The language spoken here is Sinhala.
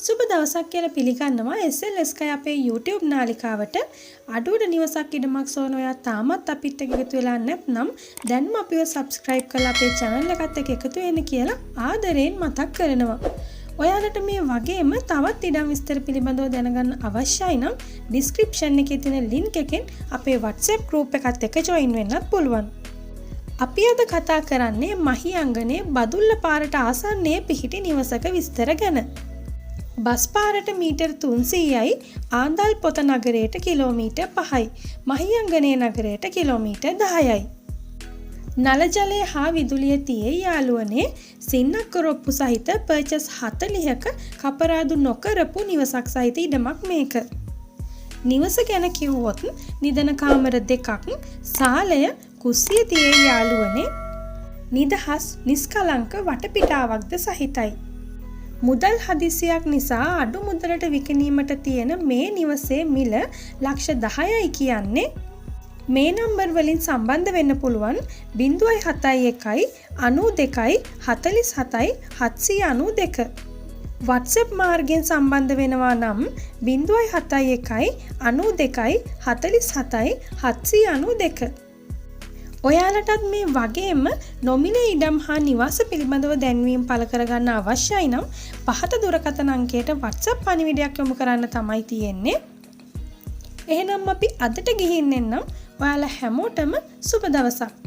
සුබ දවසක් කියලා පිළිගන්නවා SLS කයි අපේ YouTube නාලිකාවට අඩුවට නිවසක් ඉඩමක් සොයන ඔයා තාමත් අපිත් එක්ක එකතු වෙලා නැත්නම් දැන්ම අපිව subscribe කරලා අපේ channel එකත් එක්ක එකතු වෙන්න කියලා ආදරයෙන් මතක් කරනවා. ඔයාලට මේ වගේම තවත් ඉඩම් විස්තර පිළිබඳව දැනගන්න අවශ්‍යයි නම් description එකේ තියෙන link එකෙන් අපේ WhatsApp group එකත් එක්ක join වෙන්නත් පුළුවන්. අපි අද කතා කරන්නේ මහියංගනේ බදුල්ල පාරට ආසන්නයේ පිහිටි නිවසක විස්තර ගැන. බස් පාරට මීටර් 300යි ආන්දල් පොත නගරයට කිලෝමීටර් 5යි මහියංගනේ නගරයට කිලෝමීටර් 10යි. නල ජලය හා විදුලිය තියේ යාළුවනේ සින්නක් කොරොප්පු සහිත පර්චස් 40ක කපරාදු නොකරපු නිවසක් සහිත ඉඩමක් මේක. නිවස ගැන කිව්වොත් නිදන කාමර දෙකක් සාලය කුස්සිය තියේ යාළුවනේ නිදහස් නිස්කලංක වටපිටාවක්ද සහිතයි. මුදල් හදිසියක් නිසා අඩු මුදලට විකිණීමට තියෙන මේ නිවසේ මිල ලක්ෂ 10යි කියන්නේ. මේ නම්බර් වලින් සම්බන්ධ වෙන්න පුළුවන් 071 92 47 792. WhatsApp මාර්ගයෙන් සම්බන්ධ වෙනවා නම් 071 92 47 792. ඔයාලටත් මේ වගේම නොමිලේ ඉඩම් හා නිවාස පිළිබඳව දැන්වීම් පළ කරගන්න අවශ්‍යයි නම් පහත දුරකථන අංකයට WhatsApp පණිවිඩයක් යොමු කරන්න තමයි තියෙන්නේ. එහෙනම් අපි අදට ගිහින් එන්නම්. ඔයාලා හැමෝටම සුබ දවසක්.